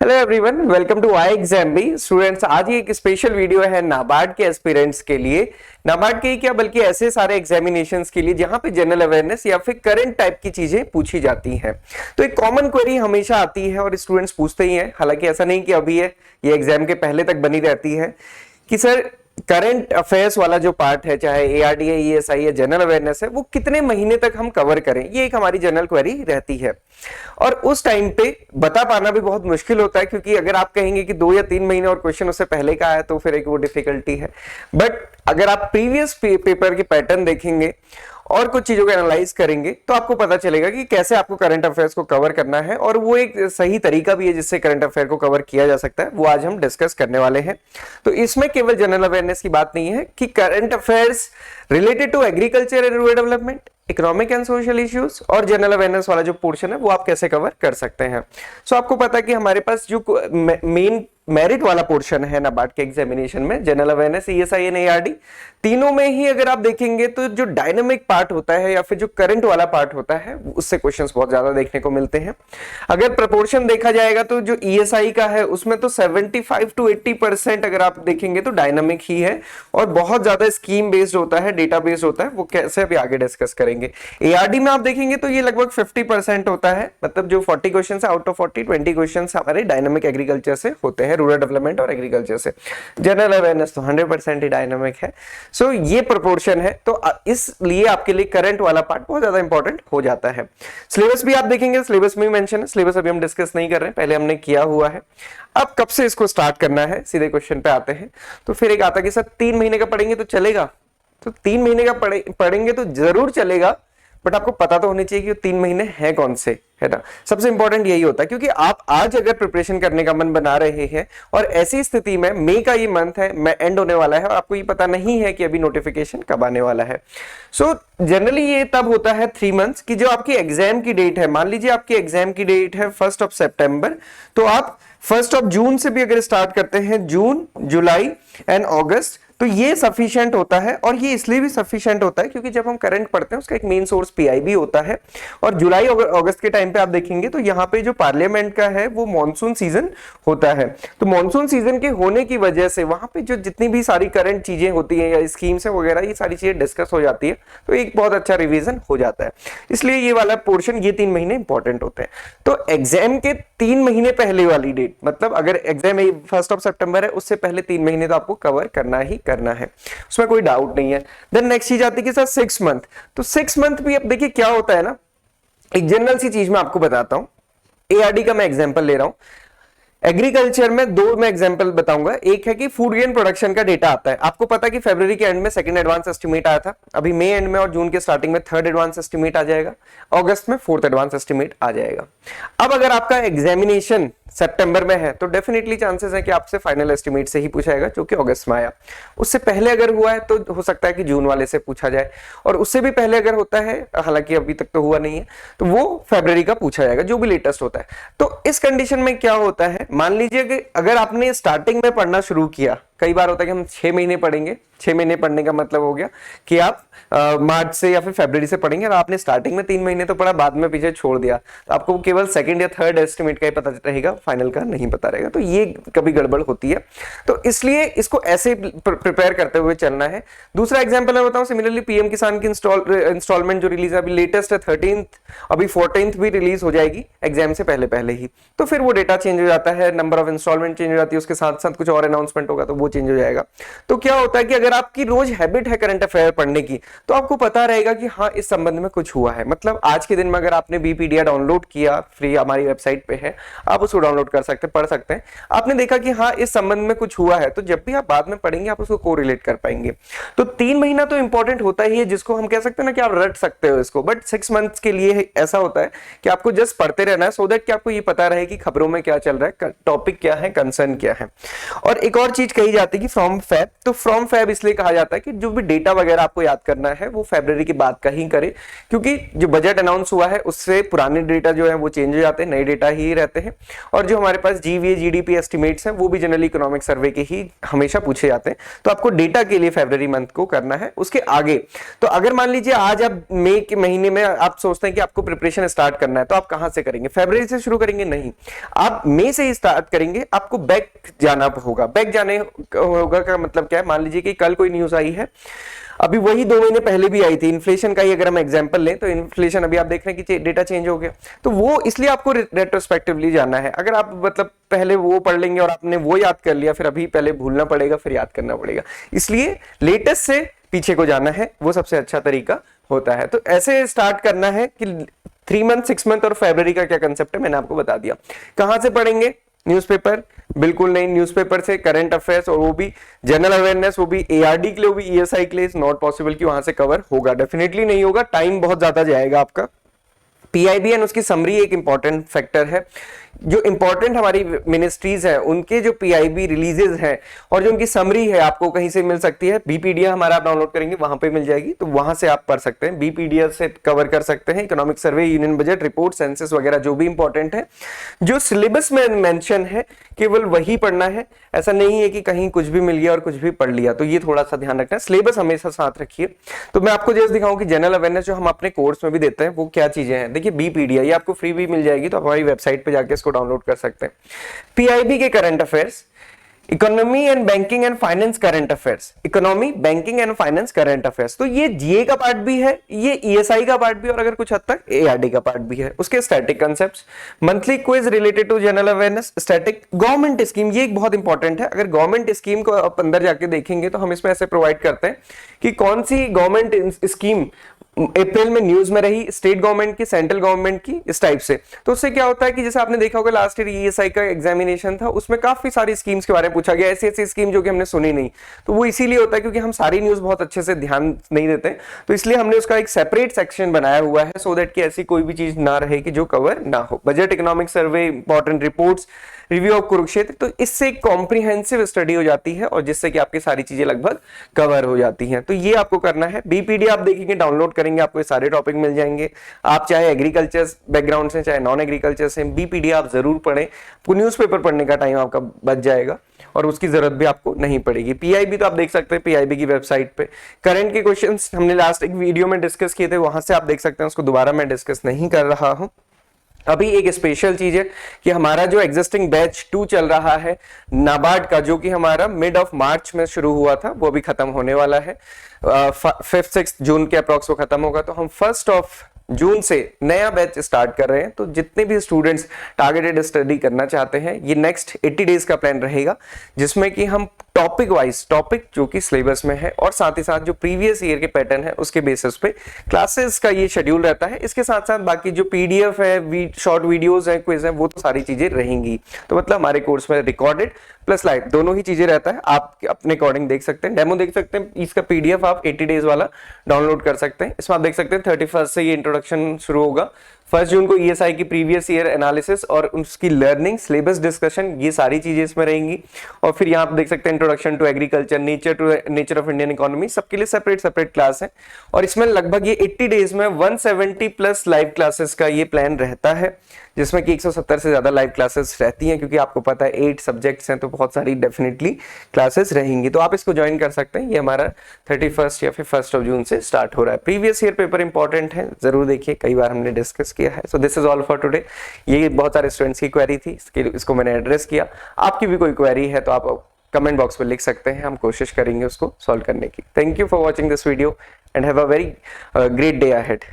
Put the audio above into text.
Hello everyone, welcome to I exam भी। Students, आज ये एक स्पेशल वीडियो है नाबार्ड के एस्पिरेंट्स के लिए। नाबार्ड के क्या बल्कि ऐसे सारे एग्जामिनेशंस के लिए जहां पे जनरल अवेयरनेस या फिर करंट टाइप की चीजें पूछी जाती हैं। तो एक कॉमन क्वेरी हमेशा आती है और स्टूडेंट्स पूछते ही हैं, हालांकि ऐसा नहीं कि अभी है, ये एग्जाम के पहले तक बनी रहती है कि सर करंट अफेयर्स वाला जो पार्ट है, चाहे एआरडी है, ईएसआई है, जनरल अवेयरनेस है, वो कितने महीने तक हम कवर करें। ये एक हमारी जनरल क्वेरी रहती है और उस टाइम पे बता पाना भी बहुत मुश्किल होता है, क्योंकि अगर आप कहेंगे कि 2 या 3 महीने और क्वेश्चन उससे पहले का है तो फिर एक वो डिफिकल्टी है। बट अगर आप प्रीवियस पेपर के पैटर्न देखेंगे और कुछ चीजों को एनालाइज करेंगे तो आपको पता चलेगा कि कैसे आपको करंट अफेयर्स को कवर करना है, और वो एक सही तरीका भी है जिससे करंट अफेयर को कवर किया जा सकता है। वो आज हम डिस्कस करने वाले हैं। तो इसमें केवल जनरल अवेयरनेस की बात नहीं है कि current affairs related to agriculture and rural development, economic and social issues और जनरल अवेयरनेस वाला जो पोर्शन है वो आप कैसे कवर कर सकते हैं। सो आपको पता है कि हमारे पास जो मेन मेरिट वाला पोर्शन है नाबार्ड के एग्जामिनेशन में, general awareness, ESI and ARD, तीनों में ही अगर आप देखेंगे तो जो डायनामिक पार्ट होता है या फिर जो करंट वाला पार्ट होता है उससे क्वेश्चंस बहुत ज्यादा देखने को मिलते हैं। अगर प्रोपोर्शन देखा जाएगा तो जो ईएसआई का है उसमें तो 75 to 80% अगर आप देखेंगे तो डायनामिक ही है और बहुत ज्यादा स्कीम बेस्ड होता है, डेटा बेस्ड होता है। वो कैसे अभी आगे डिस्कस करेंगे। एआरडी में आप देखेंगे तो ये लगभग 50% होता है, मतलब जो 40 क्वेश्चन आउट ऑफ 40 20 क्वेश्चन हमारे डायनामिक एग्रीकल्चर से होते हैं, रूरल डेवलपमेंट और एग्रीकल्चर से। जनरल अवेयरनेस तो 100% ही डायनामिक है। सो ये प्रोपोर्शन है, तो इसलिए आपके लिए करंट वाला पार्ट बहुत ज्यादा इंपॉर्टेंट हो जाता है। सिलेबस भी आप देखेंगे, सिलेबस में मेंशन है। सिलेबस अभी हम डिस्कस नहीं कर रहे हैं, पहले हमने किया हुआ है। अब कब से इसको स्टार्ट करना है, सीधे क्वेश्चन पे आते हैं। तो फिर एक आता कि सर 3 महीने का पढ़ेंगे तो चलेगा। तो 3 महीने का पढ़ेंगे तो जरूर चलेगा, बट आपको पता तो होनी चाहिए कि 3 महीने हैं कौन से, है ना। सबसे इंपॉर्टेंट यही होता है, क्योंकि आप आज अगर प्रिपरेशन करने का मन बना रहे हैं और ऐसी स्थिति में मई का ये मंथ है, मैं एंड होने वाला है और आपको ये पता नहीं है कि अभी नोटिफिकेशन कब आने वाला है। सो जनरली ये तब होता है 3 मंथ्स की जो आपकी एग्जाम की डेट है। मान लीजिए आपकी एग्जाम की डेट है 1 सितंबर, तो आप 1 जून से भी अगर स्टार्ट करते हैं, जून, जुलाई एंड अगस्त, तो ये सफिशिएंट होता है। और ये इसलिए भी सफिशिएंट होता है क्योंकि जब हम करंट पढ़ते हैं उसका एक मेन सोर्स पीआईबी होता है, और जुलाई और अगस्त के टाइम पे आप देखेंगे तो यहाँ पे जो पार्लियामेंट का है वो मॉनसून सीजन होता है। तो मॉनसून सीजन के होने की वजह से वहां पे जो जितनी भी सारी करंट चीजें होती हैं या स्कीम्स वगैरह, ये सारी चीजें डिस्कस हो जाती है, तो एक बहुत अच्छा रिवीजन हो जाता है। इसलिए ये वाला पोर्शन, ये 3 महीने इंपॉर्टेंट होते हैं। तो एग्जाम के 3 महीने पहले वाली डेट, मतलब अगर एग्जाम 1 सितंबर है, उससे पहले 3 महीने तो आपको कवर करना है, उसमें कोई डाउट नहीं है। देन नेक्स्ट चीज आती है कि सर 6 मंथ। तो 6 मंथ भी अब देखिए क्या होता है ना, एक जनरल सी चीज मैं आपको बताता हूं। एआरडी का मैं एग्जांपल ले रहा हूं। एग्रीकल्चर में 2 मैं एग्जांपल बताऊंगा। एक है कि फूड ग्रेन प्रोडक्शन का डेटा आता है। आपको पता है कि फरवरी के एंड में सेकंड एडवांस एस्टिमेट आया था, अभी मई एंड में और जून के स्टार्टिंग में थर्ड एडवांस एस्टिमेट आ जाएगा, अगस्त में फोर्थ एडवांस एस्टिमेट आ जाएगा। अब अगर आपका एग्जामिनेशन सितंबर में है तो डेफिनेटली चांसेस है कि आपसे फाइनल एस्टिमेट से ही पूछा जाएगा, जो कि अगस्त में आया। उससे पहले अगर हुआ है तो हो सकता है कि जून वाले से पूछा जाए, और उससे भी पहले अगर होता है, हालांकि अभी तक तो हुआ नहीं है, तो वो फरवरी का पूछा जाएगा, जो भी लेटेस्ट होता है। तो इस कंडीशन में क्या होता है, मान लीजिए कि अगर आपने स्टार्टिंग में पढ़ना शुरू किया, कई बार होता है कि हम 6 महीने पढ़ेंगे। 6 महीने पढ़ने का मतलब हो गया कि आप मार्च से या फिर फरवरी से पढ़ेंगे, और आपने स्टार्टिंग में 3 महीने तो पढ़ा, बाद में पीछे छोड़ दिया, तो आपको केवल सेकंड या थर्ड एस्टिमेट का ही पता रहेगा, फाइनल का नहीं पता रहेगा। तो ये कभी गड़बड़ होती है, तो इसलिए इसको ऐसे प्रिपेयर करते हुए चलना है। दूसरा एग्जाम्पल मैं बताऊं, सिमिलरली पीएम किसान की इंस्टॉलमेंट जो रिलीज है, अभी लेटेस्ट है 13th, अभी 14th भी रिलीज हो जाएगी एग्जाम से पहले ही। तो फिर वो डेटा चेंज हो जाता है, नंबर ऑफ इंस्टॉलमेंट चेंज हो जाती है, उसके साथ साथ कुछ और अनाउंसमेंट होगा तो वो चेंज हो जाएगा। तो क्या होता है कि अगर आपकी रोज हैबिट है करंट अफेयर पढ़ने की, तो आपको पता रहेगा कि हाँ, इस संबंध में कुछ हुआ है। मतलब आज के दिन में अगर आपने बीपीडीआर डाउनलोड किया, फ्री हमारी वेबसाइट पे है, आप उसको डाउनलोड कर सकते हैं, पढ़ सकते हैं, आपने देखा कि हाँ, इस संबंध में कुछ हुआ है, तो जब भी आप बाद में पढ़ेंगे आप उसको कोरिलेट कर पाएंगे। तो 3 महीना तो इंपॉर्टेंट होता ही है, जिसको हम कह सकते हैं ना कि आप रट सकते हो इसको। बट 6 मंथ्स के लिए ऐसा होता है कि आपको जस्ट पढ़ते रहना है, सो दैट कि आपको ये पता रहे कि खबरों में क्या चल रहा है, टॉपिक क्या है, कंसर्न क्या है। और एक और चीज कही जाती है फ्रॉम फेब। तो फ्रॉम फेब इसलिए कहा जाता है कि जो भी डेटा वगैरह आपको याद करना है वो फरवरी के बाद का ही करे, क्योंकि जो बजट अनाउंस हुआ है उससे पुराने डेटा जो है वो चेंज हो जाते हैं, नए डेटा ही रहते हैं। और जो हमारे पास जीवीए जीडीपी एस्टिमेट्स हैं वो भी जनरली इकोनॉमिक सर्वे के ही हमेशा पूछे जाते हैं। तो आपको डेटा के लिए फरवरी मंथ को करना है। उसके आगे तो अगर मान लीजिए आज आप मई के महीने में आप सोचते हैं कि आपको प्रिपरेशन स्टार्ट करना है, तो आप कहां से करेंगे? फरवरी से शुरू करेंगे? नहीं, आप मई से ही स्टार्ट करेंगे। आपको बैक जाना होगा। बैक जाने होगा का मतलब क्या है? मान लीजिए कि कल कोई न्यूज आई है, अभी वही 2 महीने पहले भी आई थी, इन्फ्लेशन का ही अगर हम एग्जांपल लें तो इन्फ्लेशन अभी आप देख रहे हैं कि डेटा चेंज हो गया, तो वो इसलिए आपको रेट्रोस्पेक्टिवली जाना है। अगर आप मतलब पहले वो पढ़ लेंगे और आपने वो याद कर लिया, फिर अभी पहले भूलना पड़ेगा, फिर याद करना पड़ेगा। इसलिए लेटेस्ट से पीछे को जाना है, वो सबसे अच्छा तरीका होता है। तो ऐसे स्टार्ट करना है कि 3 मंथ, 6 मंथ और फरवरी का क्या कंसेप्ट है मैंने आपको बता दिया। कहां से पढ़ेंगे? न्यूज़पेपर? बिल्कुल नहीं, न्यूज़पेपर से करंट अफेयर्स और वो भी जनरल अवेयरनेस, वो भी एआरडी के लिए, वो भी ईएसआई के लिए नॉट पॉसिबल कि वहां से कवर होगा, डेफिनेटली नहीं होगा, टाइम बहुत ज्यादा जाएगा आपका। पीआईबी एंड उसकी समरी एक इंपॉर्टेंट फैक्टर है। जो इंपॉर्टेंट हमारी मिनिस्ट्रीज हैं उनके जो पीआईबी रिलीजेस हैं और जो उनकी समरी है आपको कहीं से मिल सकती है। बीपीडीएफ हमारा आप डाउनलोड करेंगे वहां पे मिल जाएगी, तो वहां से आप पढ़ सकते हैं। बीपीडीएफ से कवर कर सकते हैं economic survey, union budget report, census वगैरह जो भी इंपॉर्टेंट है। जो सिलेबस में मेंशन है केवल वही पढ़ना है, ऐसा नहीं है कि कहीं कुछ भी मिल गया और कुछ भी पढ़ लिया, तो ये थोड़ा सा ध्यान रखना है। सिलेबस हमेशा साथ रखिए। तो मैं आपको जैसे दिखाऊं कि जनरल अवेयरनेस जो हम अपने कोर्स में भी देते हैं वो क्या चीजें हैं। देखिए बीपीडीएफ ये आपको फ्री भी मिल जाएगी, तो आप हमारी वेबसाइट पे जाके इसको डाउनलोड कर सकते हैं। पीआईबी के current affairs, economy and banking and finance current affairs, economy banking and finance current affairs, तो ये जीए का पार्ट भी है, ये ईएसआई का पार्ट भी, और अगर कुछ हद तक एआरडी का पार्ट भी है। उसके static concepts, monthly quiz related to general awareness, static, government scheme, ये एक बहुत इंपॉर्टेंट है। अगर गवर्नमेंट स्कीम को आप अंदर जाके देखेंगे तो हम इसमें ऐसे प्रोवाइड करते हैं कि कौन सी गवर्नमेंट स्कीम अप्रैल में न्यूज में रही, स्टेट गवर्नमेंट की, सेंट्रल गवर्नमेंट की, इस टाइप से। तो उससे क्या होता है कि जैसे आपने देखा होगा लास्ट ईयर ईएसआई का एग्जामिनेशन था, उसमें काफी सारी स्कीम्स के बारे में पूछा गया, ऐसी ऐसी स्कीम जो कि हमने सुनी नहीं। तो वो इसीलिए होता है क्योंकि हम सारी न्यूज बहुत अच्छे से ध्यान नहीं देते, तो इसलिए हमने उसका एक सेपरेट सेक्शन बनाया हुआ है, सो दैट कि ऐसी कोई भी चीज ना रहे कि जो कवर ना हो। Budget, economic survey, important reports, review of Kurukshetra, तो इससे कॉम्प्रिहेंसिव स्टडी हो जाती है और जिससे कि आपकी सारी चीजें लगभग कवर हो जाती हैं। तो ये आपको करना है। बीपीडी आप देखेंगे, डाउनलोड करेंगे, आपको ये सारे टॉपिक मिल जाएंगे। आप चाहे एग्रीकल्चर बैकग्राउंड से चाहे नॉन एग्रीकल्चर से, बीपीडी आप जरूर पढ़ें। आपको न्यूज़पेपर पढ़ने का टाइम आपका बच जाएगा और उसकी जरूरत भी आपको नहीं पड़ेगी। पीआईबी तो आप देख सकते हैं पीआईबी की वेबसाइट पे। करंट के क्वेश्चंस हमने लास्ट एक वीडियो में डिस्कस किए थे, वहां से आप देख सकते हैं, उसको दोबारा मैं डिस्कस नहीं कर रहा हूं। अभी एक स्पेशल चीज है कि हमारा जो एग्जिस्टिंग बैच 2 चल रहा है नाबार्ड का, जो कि हमारा मिड ऑफ मार्च में शुरू हुआ था, वो अभी खत्म होने वाला है। 5-6 जून के अप्रॉक्स वो खत्म होगा। तो हम 1 जून से नया बैच स्टार्ट कर रहे हैं। तो जितने भी स्टूडेंट्स टारगेटेड स्टडी करना चाहते हैं, ये नेक्स्ट 80 डेज का प्लान रहेगा, जिसमें कि हम टॉपिक वाइज, टॉपिक जो कि सिलेबस में है और साथ ही साथ जो प्रीवियस ईयर के पैटर्न है उसके बेसिस पे क्लासेस का ये शेड्यूल रहता है। इसके साथ साथ बाकी जो पीडीएफ है, शॉर्ट वीडियोस है, क्विज है, वो तो सारी चीजें रहेंगी। तो मतलब हमारे कोर्स में रिकॉर्डेड प्लस लाइव दोनों ही चीजें रहता है। आप अपने अकॉर्डिंग देख सकते हैं, डेमो देख सकते हैं, इसका पीडीएफ आप 80 डेज वाला डाउनलोड कर सकते हैं। इसमें आप देख सकते हैं 31 से ये इंट्रोडक्शन शुरू होगा। 1 जून को ईएसआई की प्रीवियस ईयर एनालिसिस और उसकी लर्निंग, सिलेबस डिस्कशन, ये सारी चीजें इसमें रहेंगी। और फिर यहाँ आप देख सकते हैं introduction to agriculture, nature of Indian economy, सबके लिए सेपरेट क्लास है। और इसमें लगभग ये 80 डेज में 170 प्लस लाइव क्लासेस का ये प्लान रहता है, जिसमें कि 170 से ज्यादा लाइव क्लासेस रहती हैं, क्योंकि आपको पता है 8 सब्जेक्ट्स हैं, तो बहुत सारी डेफिनेटली क्लासेस रहेंगी। तो आप इसको ज्वाइन कर सकते हैं। ये हमारा 31 या फिर 1 जून से स्टार्ट हो रहा है। प्रीवियस ईयर पेपर इंपॉर्टेंट है, जरूर देखिए, कई बार हमने डिस्कस किया है। So this is all for today. ये बहुत सारे स्टूडेंट्स की क्वेरी थी, इसको मैंने एड्रेस किया। आपकी भी कोई क्वेरी है तो आप कमेंट बॉक्स में लिख सकते हैं, हम कोशिश करेंगे उसको सॉल्व करने की। Thank you for watching this video and have a very great day ahead.